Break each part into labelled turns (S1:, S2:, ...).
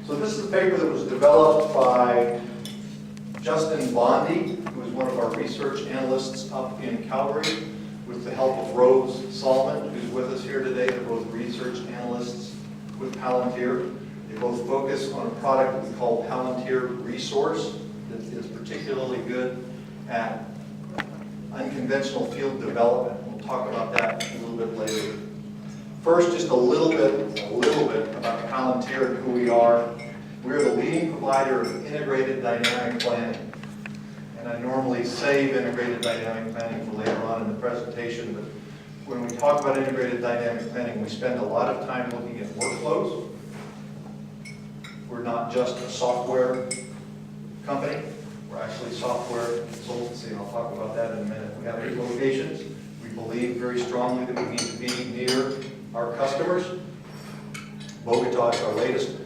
S1: So this is a paper that was developed by Justin Bondi, who is one of our research analysts up in Calgary, with the help of Rose Solomon, who's with us here today. They're both research analysts with Palantir. They both focus on a product we call Palantir Resource that is particularly good at unconventional field development. We'll talk about that a little bit later. First, just a little bit about Palantir and who we are. We're the leading provider of integrated dynamic planning. And I normally save integrated dynamic planning for later on in the presentation, but when we talk about integrated dynamic planning, we spend a lot of time looking at workflows. We're not just a software company. We're actually software consultancy, and I'll talk about that in a minute. We have 8 locations. We believe very strongly that we need to be near our customers. Bogota is our latest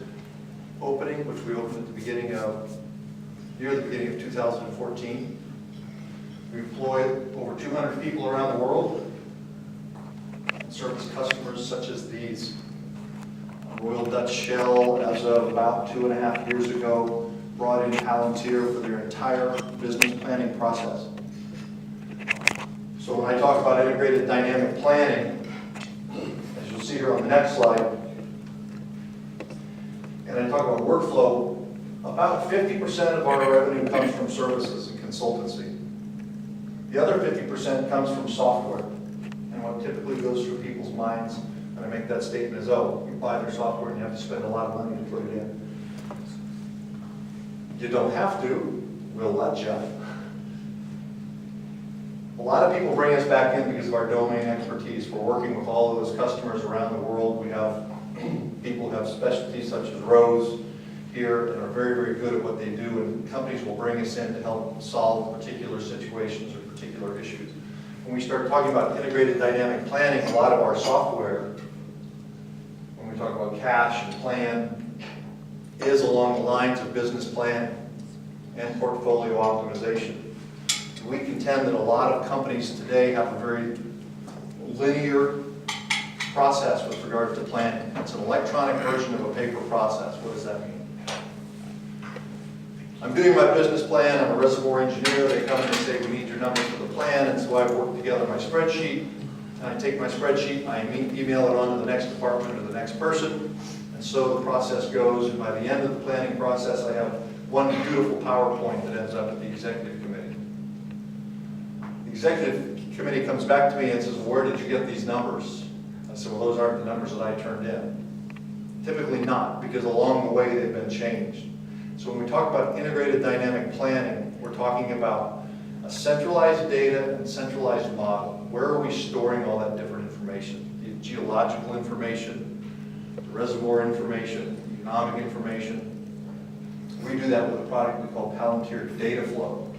S1: opening, which we opened at the beginning of, near the beginning of 2014. We employ over 200 people around the world and service customers such as these. Royal Dutch Shell, as of about 2.5 years ago, brought in Palantir for their entire business planning process. So when I talk about integrated dynamic planning, as you'll see here on the next slide, and I talk about workflow, about 50% of our revenue comes from services and consultancy. The other 50% comes from software. And what typically goes through people's minds when I make that statement is, oh, you buy their software and you have to spend a lot of money to put it in. You don't have to, we'll let you. A lot of people bring us back in because of our domain expertise. We're working with all of those customers around the world. We have people who have specialties such as Rose here and are very, very good at what they do, and companies will bring us in to help solve particular situations or particular issues. When we start talking about integrated dynamic planning, a lot of our software, when we talk about cash and plan, is along the lines of business planning and portfolio optimization. We contend that a lot of companies today have a very linear process with regard to planning. It's an electronic version of a paper process. What does that mean? I'm doing my business plan, I'm a reservoir engineer, they come in and say, we need your numbers for the plan, and so I work together my spreadsheet, and I take my spreadsheet, I email it on to the next department or the next person, and so the process goes, and by the end of the planning process, I have one beautiful PowerPoint that ends up at the executive committee. The executive committee comes back to me and says, where did you get these numbers? I said, well, those aren't the numbers that I turned in. Typically not, because along the way they've been changed. So when we talk about integrated dynamic planning, we're talking about a centralized data and centralized model. Where are we storing all that different information? The geological information, the reservoir information, the economic information. We do that with a product we call Palantir Data Flow.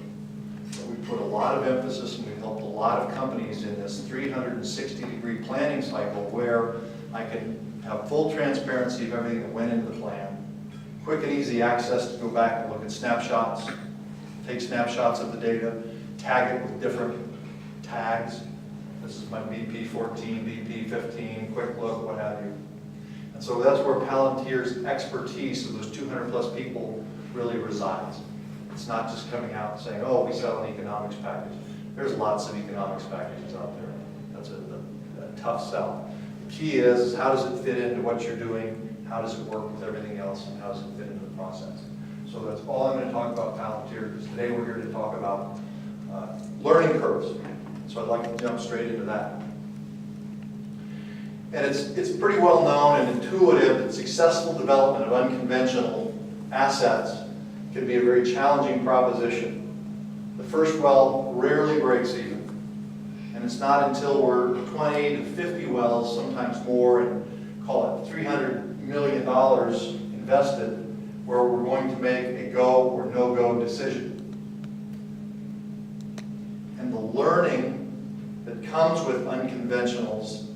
S1: So we put a lot of emphasis, and we've helped a lot of companies in this 360-degree planning cycle where I can have full transparency of everything that went into the plan, quick and easy access to go back and look at snapshots, take snapshots of the data, tag it with different tags. This is my BP14, BP15, quick look, what have you. And so that's where Palantir's expertise of those 200 plus people really resides. It's not just coming out and saying, oh, we sell an economics package. There's lots of economics packages out there. That's a tough sell. The key is how does it fit into what you're doing? How does it work with everything else, and how does it fit into the process? So that's all I'm going to talk about Palantir, because today we're here to talk about learning curves. So I'd like to jump straight into that. And it's pretty well known and intuitive that successful development of unconventional assets can be a very challenging proposition. The first well rarely breaks even. And it's not until we're 20 to 50 wells, sometimes more, and call it $300 million invested, where we're going to make a go or no-go decision. And the learning that comes with unconventionals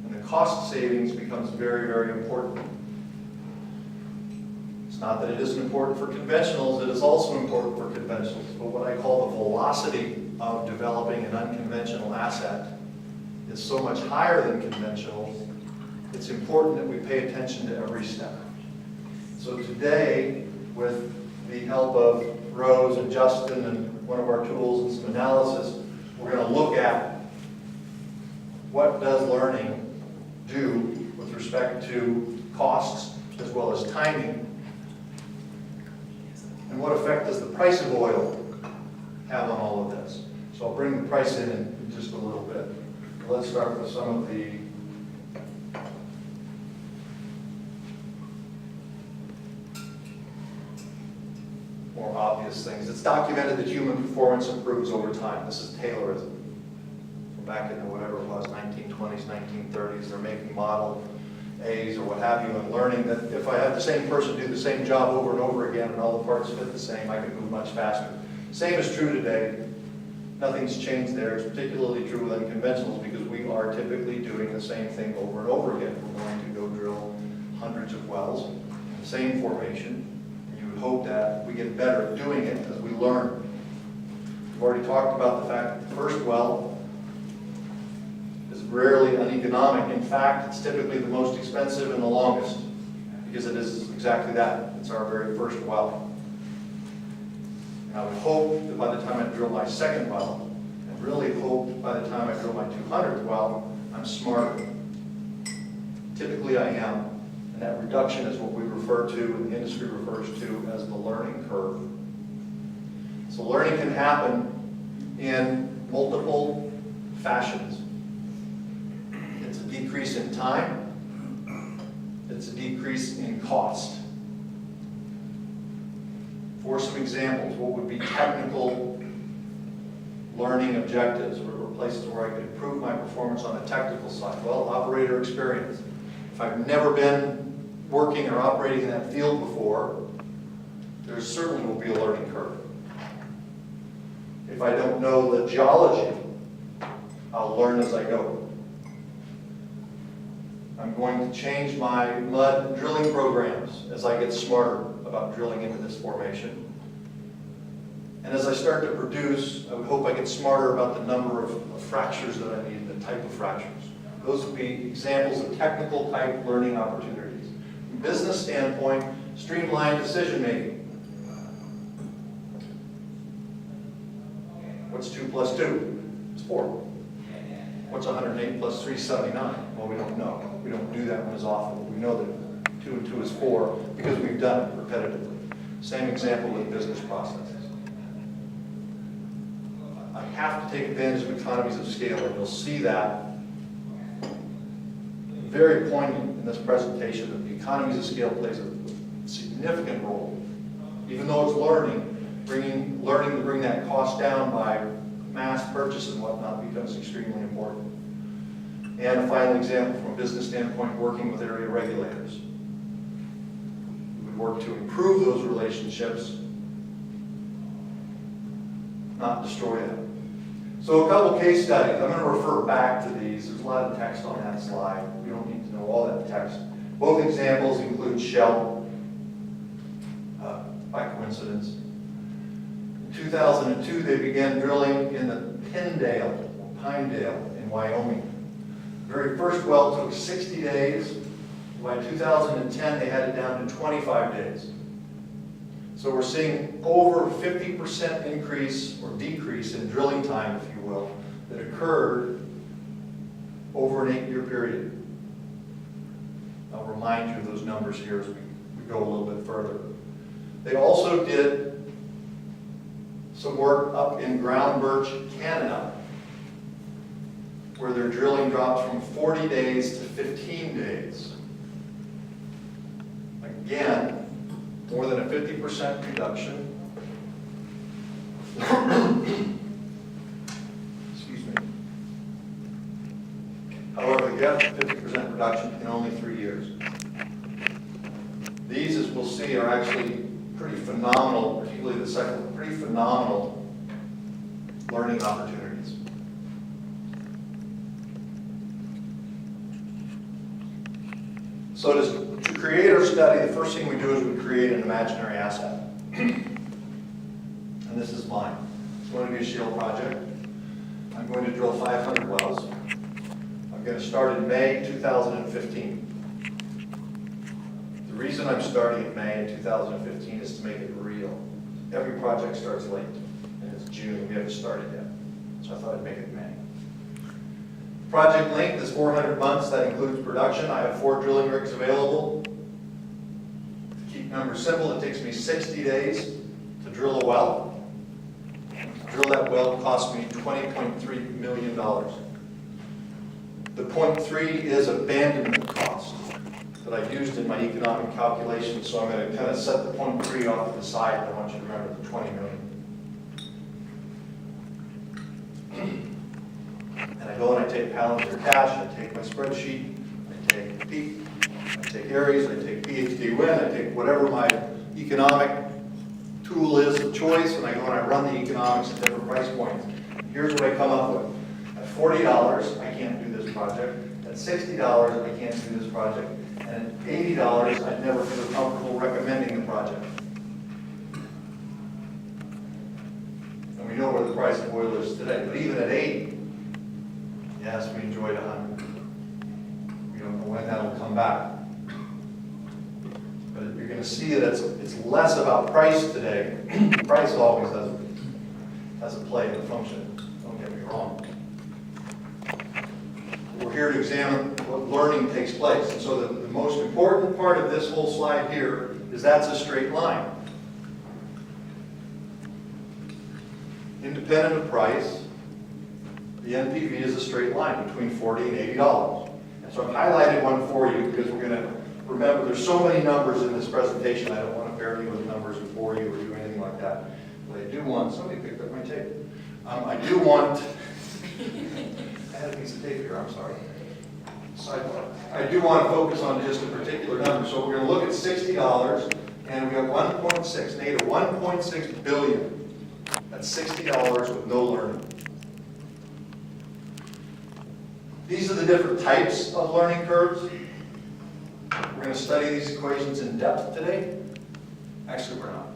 S1: and the cost savings becomes very, very important. It's not that it isn't important for conventionals, it is also important for conventionals. But what I call the velocity of developing an unconventional asset is so much higher than conventional, it's important that we pay attention to every step. So today, with the help of Rose and Justin and one of our tools and some analysis, we're going to look at what does learning do with respect to costs as well as timing, and what effect does the price of oil have on all of this. So I'll bring the price in just a little bit. Let's start with some of the more obvious things. It's documented that human performance improves over time. This is Taylorism. From back in the whatever it was, 1920s, 1930s, they're making Model A's or what have you, and learning that if I have the same person do the same job over and over again and all the parts fit the same, I can move much faster. Same is true today. Nothing's changed there. It's particularly true with unconventionals because we are typically doing the same thing over and over again. We're going to go drill hundreds of wells in the same formation. You would hope that we get better at doing it as we learn. We've already talked about the fact that the first well is rarely uneconomic. In fact, it's typically the most expensive and the longest because it is exactly that. It's our very first well. I would hope that by the time I drill my second well, and really hope by the time I drill my 200th well, I'm smarter. Typically I am. And that reduction is what we refer to, and the industry refers to as the learning curve. So learning can happen in multiple fashions. It's a decrease in time. It's a decrease in cost. For some examples, what would be technical learning objectives or places where I could improve my performance on the technical side? Well, operator experience. If I've never been working or operating in that field before, there certainly will be a learning curve. If I don't know the geology, I'll learn as I go. I'm going to change my mud drilling programs as I get smarter about drilling into this formation. And as I start to produce, I would hope I get smarter about the number of fractures that I need, the type of fractures. Those would be examples of technical type learning opportunities. From a business standpoint, streamlined decision making. What's 2 plus 2? It's 4. What's 108 plus 379? Well, we don't know. We don't do that one as often. We know that 2 and 2 is 4 because we've done it repetitively. Same example with business processes. I have to take advantage of economies of scale, and you'll see that very poignant in this presentation that the economies of scale plays a significant role. Even though it's learning to bring that cost down by mass purchase and whatnot becomes extremely important. And a final example from a business standpoint, working with area regulators. We would work to improve those relationships, not destroy them. So a couple case studies. I'm going to refer back to these. There's a lot of text on that slide. We don't need to know all that text. Both examples include Shell, by coincidence. In 2002, they began drilling in the Pinedale in Wyoming. The very first well took 60 days. By 2010, they had it down to 25 days. So we're seeing over 50% increase or decrease in drilling time, if you will, that occurred over an 8-year period. I'll remind you of those numbers here as we go a little bit further. They also did some work up in Ground Birch, Canada, where their drilling dropped from 40 days to 15 days. Again, more than a 50% reduction. Excuse me. However, you get a 50% reduction in only 3 years. These, as we'll see, are actually pretty phenomenal, particularly the second one, pretty phenomenal learning opportunities. So to create our study, the first thing we do is we create an imaginary asset. And this is mine. It's going to be a shale project. I'm going to drill 500 wells. I'm going to start in May 2015. The The reason I'm starting in May in 2015 is to make it real. Every project starts late, and it's June, we haven't started yet. So I thought I'd make it May. Project length is 400 months, that includes production. I have 4 drilling rigs available. To keep numbers simple, it takes me 60 days to drill a well. To drill that well cost me $20.3 million. The 0.3 is abandonment cost that I used in my economic calculations, so I'm going to kind of set the 0.3 off to the side, and I want you to remember the 20 million. And I go and I take Palantir Cash, I take my spreadsheet, I take Peak, I take Aries, I take PhD Win, I take whatever my economic tool is of choice, and I go and I run the economics at different price points. Here's what I come up with. At $40, I can't do this project. At $60, I can't do this project. And at $80, I'd never feel comfortable recommending the project. And we know where the price of oil is today. But even at 80, yes, we enjoyed 100. We don't know when that'll come back. But you're going to see that it's less about price today. Price always has a play in the function. Don't get me wrong. We're here to examine what learning takes place. And so the most important part of this whole slide here is that's a straight line. Independent of price, the NPV is a straight line between $40 and $80. And so I've highlighted one for you because we're going to remember there's so many numbers in this presentation. I don't want to bear you with numbers and bore you or do anything like that. But I do want, somebody picked up my tape. I do want, I had a piece of tape here, I'm sorry. I do want to focus on just a particular number. So we're going to look at $60 and we have 1.6, negative 1.6 billion. That's $60 with no learning. These are the different types of learning curves. We're going to study these equations in depth today. Actually, we're not.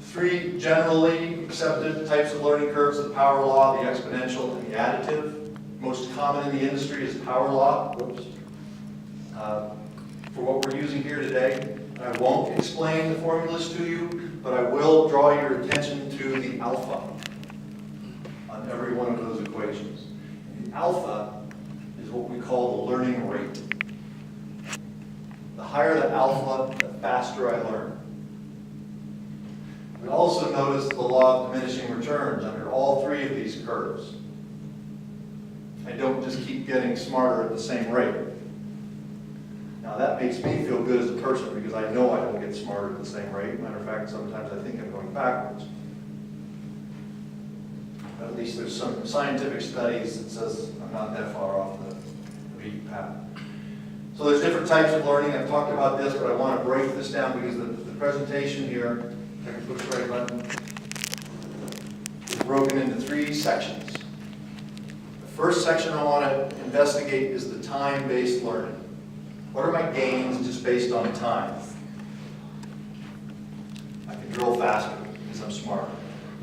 S1: 3 generally accepted types of learning curves: the power law, the exponential, and the additive. Most common in the industry is power law. Whoops. For what we're using here today, I won't explain the formulas to you, but I will draw your attention to the alpha on every one of those equations. The alpha is what we call the learning rate. The higher the alpha, the faster I learn. We also notice the law of diminishing returns under all 3 of these curves. I don't just keep getting smarter at the same rate. Now that makes me feel good as a person because I know I don't get smarter at the same rate. Matter of fact, sometimes I think I'm going backwards. But at least there's some scientific studies that says I'm not that far off the beaten path. So there's different types of learning. I've talked about this, but I want to break this down because the presentation here, if I can push the right button, is broken into 3 sections. The first section I want to investigate is the time-based learning. What are my gains just based on time? I can drill faster because I'm smarter.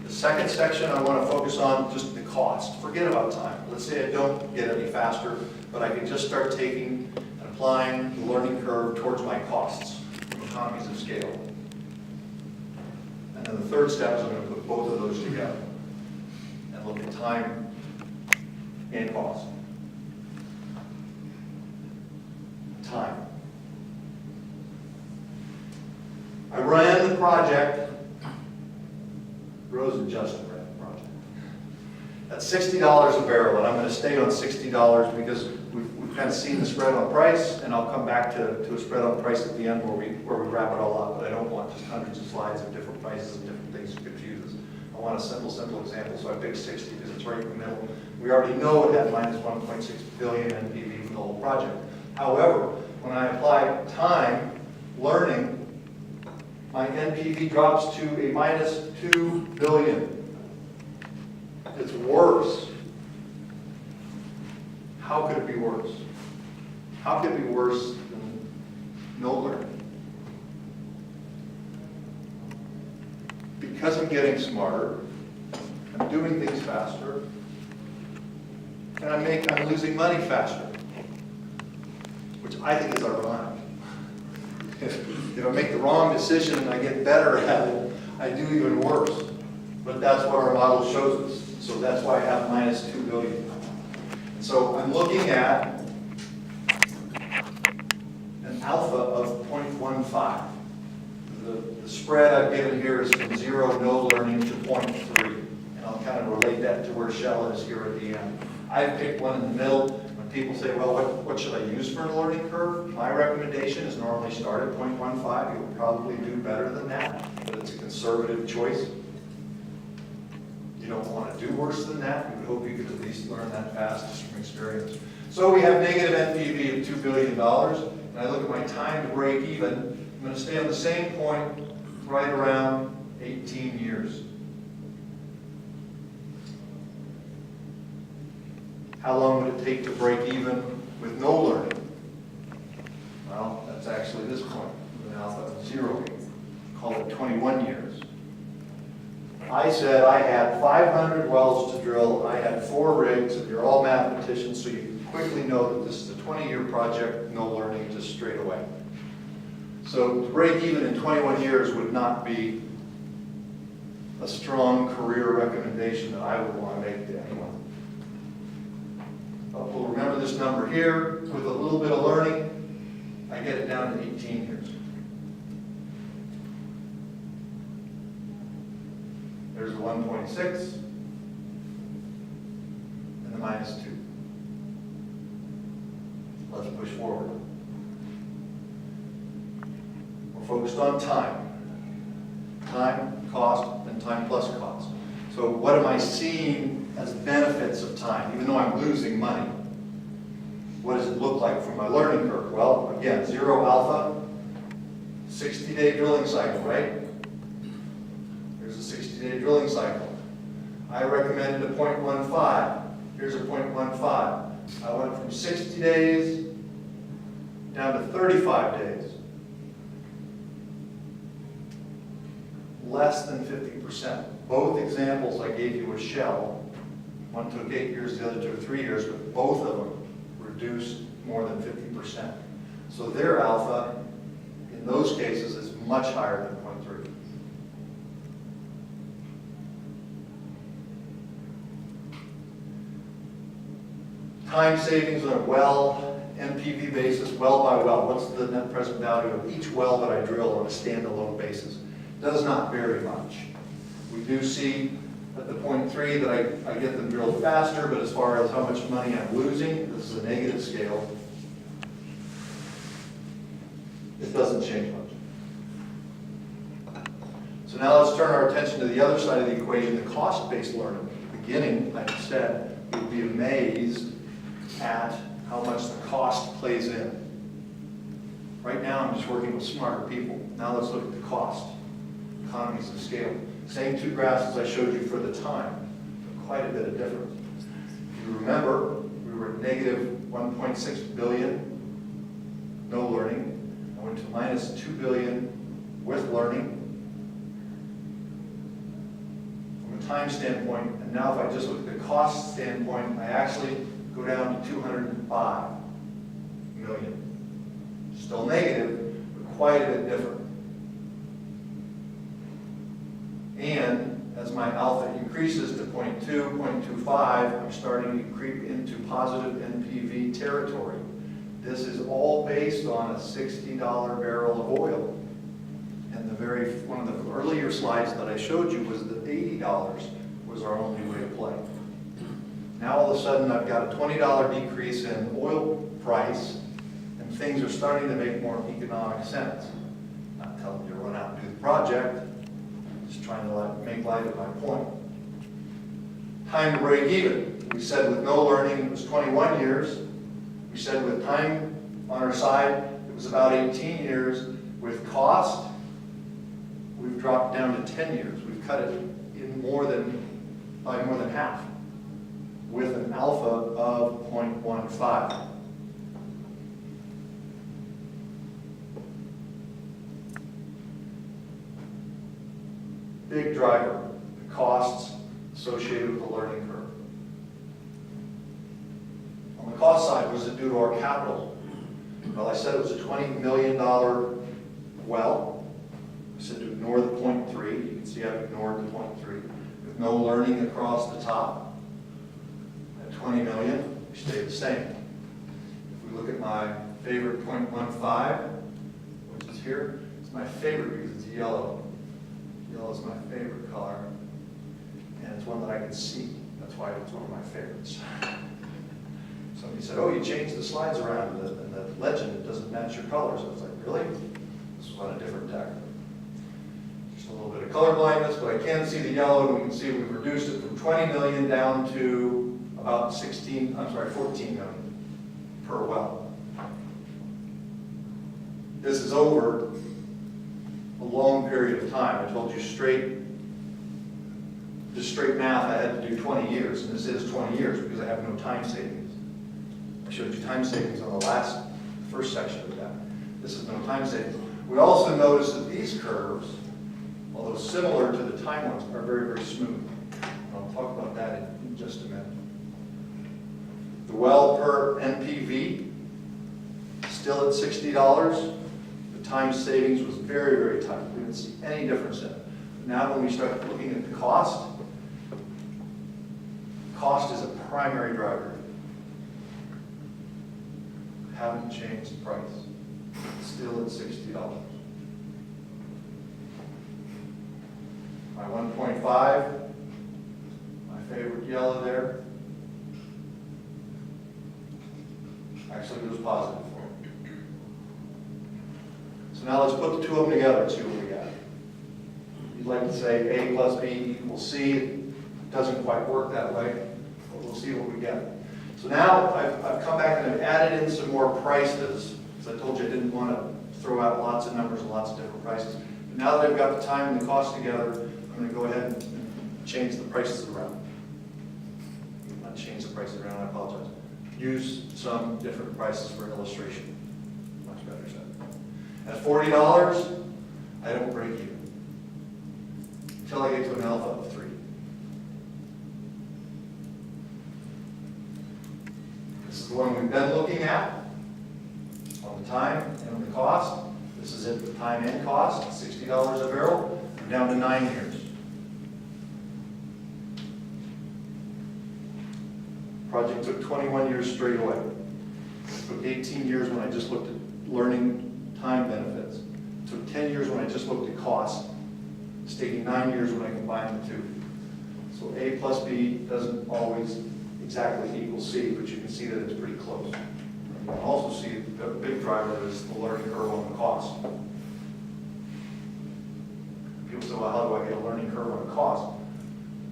S1: The second section I want to focus on just the cost. Forget about time. Let's say I don't get any faster, but I can just start taking and applying the learning curve towards my costs from economies of scale. And then the third step is I'm going to put both of those together and look at time and cost. Time. I ran the project. Rose and Justin ran the project. That's $60 a barrel, and I'm going to stay on $60 because we've kind of seen the spread on price, and I'll come back to a spread on price at the end where we wrap it all up. But I don't want just hundreds of slides of different prices and different things to confuse us. I want a simple example, so I picked 60 because it's right in the middle. We already know it had minus 1.6 billion NPV for the whole project. However, when I apply time, learning, my NPV drops to a minus 2 billion. It's worse. How could it be worse? How could it be worse than no learning? Because I'm getting smarter, I'm doing things faster, and I'm losing money faster, which I think is ironic. If I make the wrong decision and I get better at it, I do even worse. But that's what our model shows us. So that's why I have minus 2 billion. So I'm looking at an alpha of 0.15. The spread I've given here is from 0, no learning, to 0.3. And I'll kind of relate that to where Shell is here at the end. I've picked one in the middle. When people say, well, what should I use for a learning curve? My recommendation is normally start at 0.15. You'll probably do better than that, but it's a conservative choice. You don't want to do worse than that. We would hope you could at least learn that fast just from experience. So we have negative NPV of $2 billion. And I look at my time to break even. I'm going to stay on the same point right around 18 years. How long would it take to break even with no learning? Well, that's actually this point, with an alpha of 0. Call it 21 years. I said I had 500 wells to drill. I had 4 rigs, and you're all mathematicians, so you quickly know that this is a 20-year project, no learning, just straight away. So to break even in 21 years would not be a strong career recommendation that I would want to make to anyone. But we'll remember this number here. With a little bit of learning, I get it down to 18 years. There's the 1.6 and the minus 2. Let's push forward. We're focused on time. Time, cost, and time plus cost. So what am I seeing as benefits of time, even though I'm losing money? What does it look like from my learning curve? Well, again, 0 alpha, 60-day drilling cycle, right? Here's a 60-day drilling cycle. I recommended a 0.15. Here's a 0.15. I went from 60 days down to 35 days. Less than 50%. Both examples I gave you with Shell, one took 8 years, the other took 3 years, but both of them reduced more than 50%. So their alpha, in those cases, is much higher than 0.3. Time savings on a well, NPV basis, well by well. What's the net present value of each well that I drill on a standalone basis? Does not vary much. We do see at the 0.3 that I get them drilled faster, but as far as how much money I'm losing, this is a negative scale. It doesn't change much. So now let's turn our attention to the other side of the equation, the cost-based learning. At the beginning, like I said, you'll be amazed at how much the cost plays in. Right now, I'm just working with smarter people. Now let's look at the cost. Economies of scale. Same 2 graphs as I showed you for the time, but quite a bit of difference. If you remember, we were at negative 1.6 billion, no learning. I went to minus 2 billion with learning from a time standpoint. And now if I just look at the cost standpoint, I actually go down to 205 million. Still negative, but quite a bit different. And as my alpha increases to 0.2, 0.25, I'm starting to creep into positive NPV territory. This is all based on a $60 barrel of oil. And one of the earlier slides that I showed you was that $80 was our only way to play. Now all of a sudden I've got a $20 decrease in oil price, and things are starting to make more economic sense. Not telling you to run out and do the project, just trying to make light of my point. Time to break even. We said with no learning it was 21 years. We said with time on our side it was about 18 years. With cost, we've dropped down to 10 years. We've cut it in by more than half, with an alpha of 0.15. Big driver, the costs associated with the learning curve. On the cost side, what does it do to our capital? Well, I said it was a $20 million well. I said to ignore the 0.3. You can see I've ignored the 0.3. With no learning across the top. At 20 million, we stay the same. If we look at my favorite 0.15, which is here, it's my favorite because it's yellow. Yellow is my favorite color, and it's one that I can see. That's why it's one of my favorites. Somebody said, oh, you changed the slides around, and the legend, it doesn't match your colors. I was like, really? This was on a different deck. Just a little bit of color blindness, but I can see the yellow, and we can see we've reduced it from 20 million down to about 14 million per well. This is over a long period of time. I told you just straight math, I had to do 20 years, and this is 20 years because I have no time savings. I showed you time savings on the first section of that. This is no time savings. We also notice that these curves, although similar to the time ones, are very, very smooth. And I'll talk about that in just a minute. The well per NPV, still at $60. The time savings was very, very tight. We didn't see any difference in it. Now when we start looking at the cost is a primary driver. Haven't changed the price. Still at $60. My 1.5, my favorite yellow there, actually goes positive for it. So now let's put the two of them together and see what we got. You'd like to say A plus B equals C. It doesn't quite work that way, but we'll see what we get. So now I've come back and I've added in some more prices, because I told you I didn't want to throw out lots of numbers and lots of different prices. But now that I've got the time and the cost together, I'm going to go ahead and change the prices around. Not change the prices around, I apologize. Use some different prices for illustration. Much better said. At $40, I don't break even until I get to an alpha of 3. This is the one we've been looking at on the time and on the cost. This is it, the time and cost, $60 a barrel. We're down to 9 years. Project took 21 years straight away. It took 18 years when I just looked at learning time benefits. It took 10 years when I just looked at cost. It's taking 9 years when I combine the two. So A plus B doesn't always exactly equal C, but you can see that it's pretty close. You can also see the big driver is the learning curve on the cost. People say, well, how do I get a learning curve on the cost?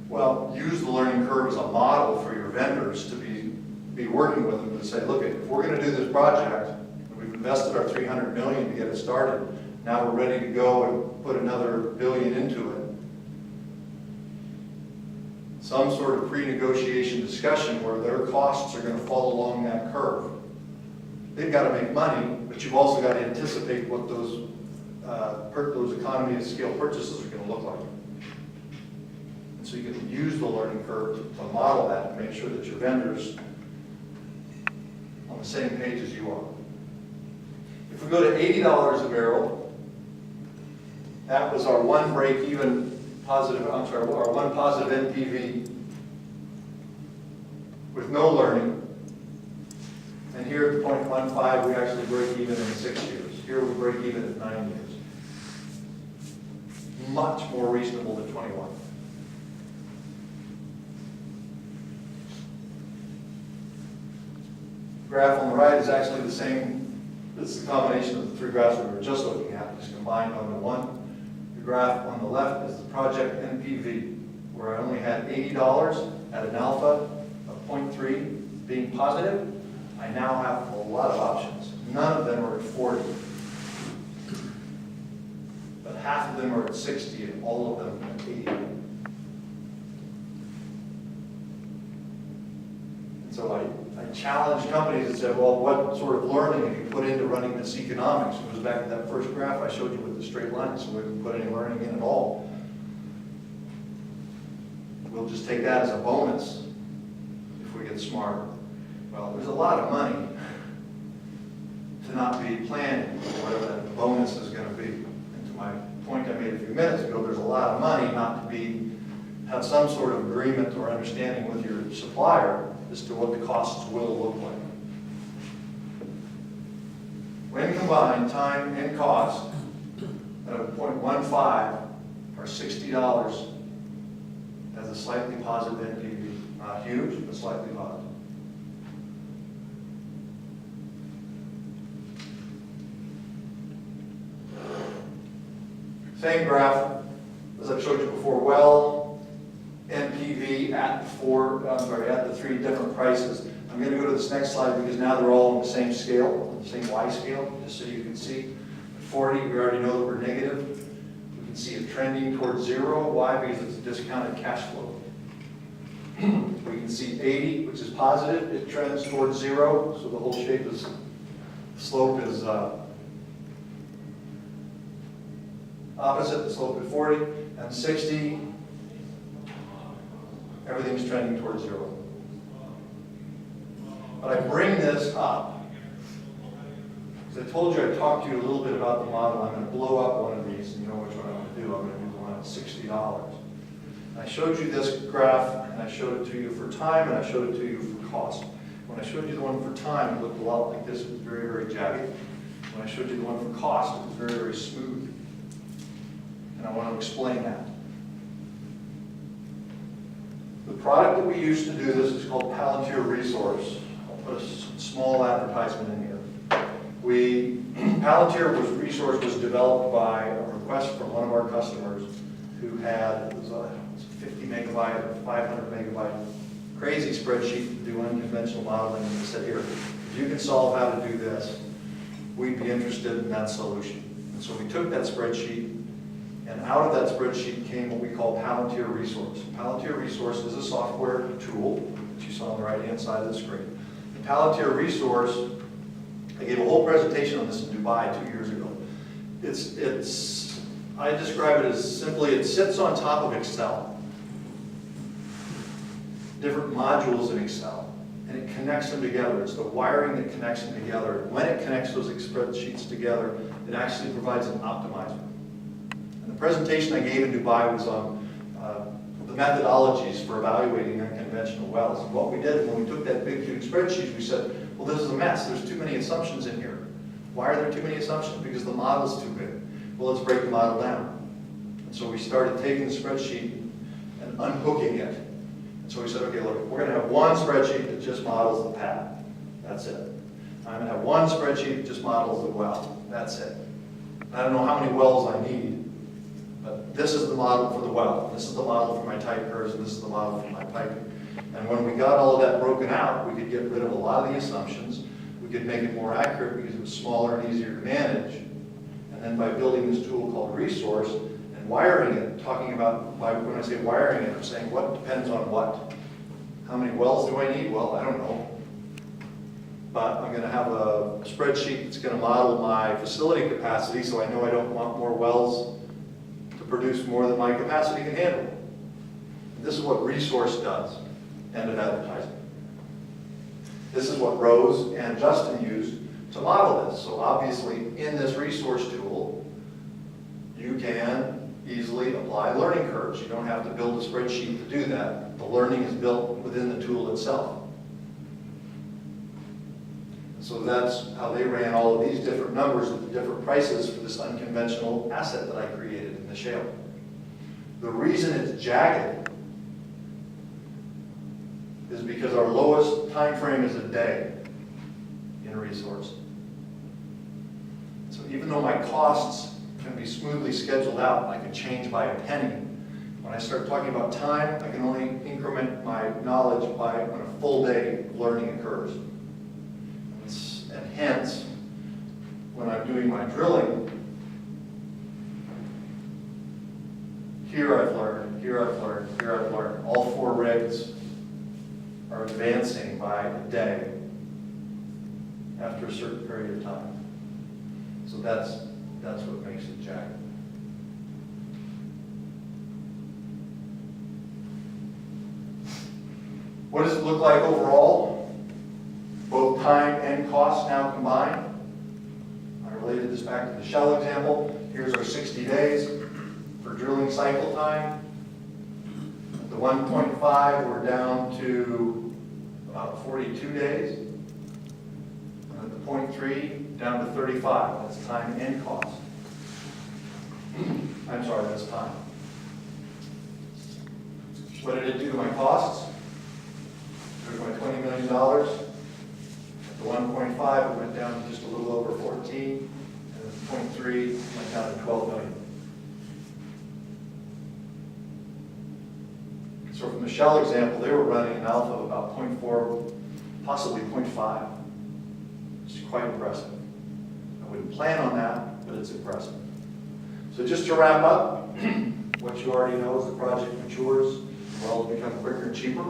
S1: Well, use the learning curve as a model for your vendors to be working with them to say, look, if we're going to do this project, we've invested our $300 million to get it started, now we're ready to go and put another $1 billion into it. Some sort of pre-negotiation discussion where their costs are going to fall along that curve. They've got to make money, but you've also got to anticipate what those economy of scale purchases are going to look like. And so you can use the learning curve to model that and make sure that your vendors on the same page as you are. If we go to $80 a barrel, that was our one our one positive NPV with no learning. And here at 0.15, we actually break even in 6 years. Here we break even at 9 years. Much more reasonable than 21. Graph on the right is actually the same. This is a combination of the 3 graphs we were just looking at, just combined onto one. The graph on the left is the project NPV, where I only had $80 at an alpha of 0.3 being positive. I now have a lot of options. None of them are at 40. But half of them are at 60 and all of them at 80. And so I challenge companies and said, well, what sort of learning have you put into running this economics? It goes back to that first graph I showed you with the straight lines, so we didn't put any learning in at all. We'll just take that as a bonus if we get smarter. Well, there's a lot of money to not be planning, whatever that the bonus is going to be. And to my point I made a few minutes ago, there's a lot of money not to have some sort of agreement or understanding with your supplier as to what the costs will look like. When combined, time and cost at a 0.15 are $60 as a slightly positive NPV. Not huge, but slightly positive. Same graph as I showed you before. Well, NPV at the three different prices. I'm going to go to this next slide because now they're all on the same scale, the same Y scale, just so you can see. At 40, we already know that we're negative. We can see it trending towards zero. Why? Because it's a discounted cash flow. We can see 80, which is positive. It trends towards zero, so the whole slope is opposite, the slope at 40, and 60, everything's trending towards zero. But I bring this up because I told you I talked to you a little bit about the model. I'm going to blow up one of these, and you know which one I'm going to do. I'm going to do the one at $60. I showed you this graph, and I showed it to you for time, and I showed it to you for cost. When I showed you the one for time, it looked a lot like this. It was very, very jagged. When I showed you the one for cost, it was very, very smooth. And I want to explain that. The product that we use to do this is called Palantir Resource. I'll put a small advertisement in here. Palantir Resource was developed by a request from one of our customers who had, it was a 50 megabyte or 500 megabyte crazy spreadsheet to do unconventional modeling, and they said, here, if you can solve how to do this, we'd be interested in that solution. And so we took that spreadsheet, and out of that spreadsheet came what we call Palantir Resource. Palantir Resource is a software tool that you saw on the right-hand side of the screen. The Palantir Resource, I gave a whole presentation on this in Dubai 2 years ago. I describe it as simply, it sits on top of Excel. Different modules in Excel, and it connects them together. It's the wiring that connects them together. When it connects those spreadsheets together, it actually provides an optimizer. And the presentation I gave in Dubai was on the methodologies for evaluating unconventional wells. And what we did when we took that big, huge spreadsheet, we said, well, this is a mess. There's too many assumptions in here. Why are there too many assumptions? Because the model's too big. Well, let's break the model down. And so we started taking the spreadsheet and unhooking it. And so we said, okay, look, we're going to have one spreadsheet that just models the pad. That's it. I'm going to have one spreadsheet that just models the well. That's it. I don't know how many wells I need, but this is the model for the well. This is the model for my type curves, and this is the model for my piping. And when we got all of that broken out, we could get rid of a lot of the assumptions. We could make it more accurate because it was smaller and easier to manage. And then by building this tool called Resource and wiring it, talking about, when I say wiring it, I'm saying what depends on what. How many wells do I need? Well, I don't know. But I'm going to have a spreadsheet that's going to model my facility capacity, so I know I don't want more wells to produce more than my capacity can handle. And this is what Resource does. End of advertising. This is what Rose and Justin used to model this. So obviously, in this resource tool, you can easily apply learning curves. You don't have to build a spreadsheet to do that. The learning is built within the tool itself. So that's how they ran all of these different numbers at the different prices for this unconventional asset that I created in the shale. The reason it's jagged is because our lowest time frame is a day in a resource. So even though my costs can be smoothly scheduled out, I can change by a penny. When I start talking about time, I can only increment my knowledge by when a full day of learning occurs. And hence, when I'm doing my drilling, here I've learned, here I've learned, here I've learned. All 4 rigs are advancing by a day after a certain period of time. So that's what makes it jagged. What does it look like overall? Both time and cost now combined. I related did this back to the shell example. Here's our 60 days for drilling cycle time. At the 1.5, we're down to about 42 days. And at the 0.3, down to 35. That's time and cost. I'm sorry, that's time. What did it do to my costs? Took my $20 million. At the 1.5, it went down to just a little over 14. And at the 0.3, it went down to 12 million. So from the Shell example, they were running an alpha of about 0.4, possibly 0.5. It's quite impressive. I wouldn't plan on that, but it's impressive. So just to wrap up, what you already know is the project matures, wells become quicker and cheaper.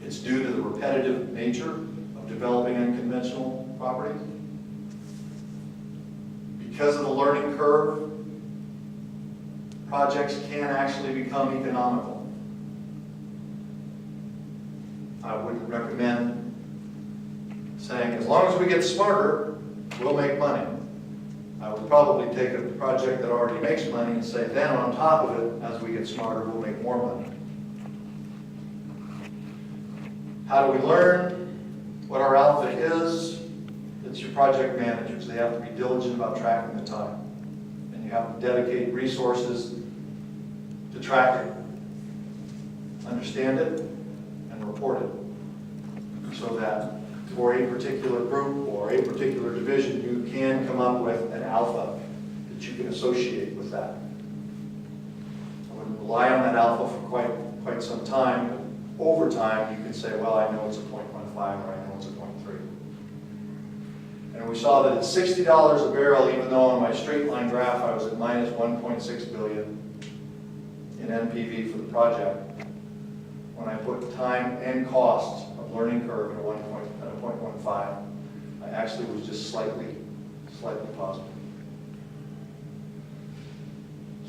S1: It's due to the repetitive nature of developing unconventional properties. Because of the learning curve, projects can actually become economical. I wouldn't recommend saying, as long as we get smarter, we'll make money. I would probably take a project that already makes money and say, then on top of it, as we get smarter, we'll make more money. How do we learn what our alpha is? It's your project managers. They have to be diligent about tracking the time. And you have to dedicate resources to track it, understand it, and report it. So that for a particular group or a particular division, you can come up with an alpha that you can associate with that. I wouldn't rely on that alpha for quite some time, but over time you can say, well, I know it's a 0.15 or I know it's a 0.3. And we saw that at $60 a barrel, even though on my straight line graph I was at minus 1.6 billion in NPV for the project, when I put time and cost of learning curve at a 0.15, I actually was just slightly positive.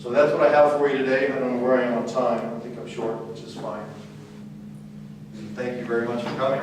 S1: So that's what I have for you today. I don't know where I am on time. I don't think I'm short, which is fine. Thank you very much for coming.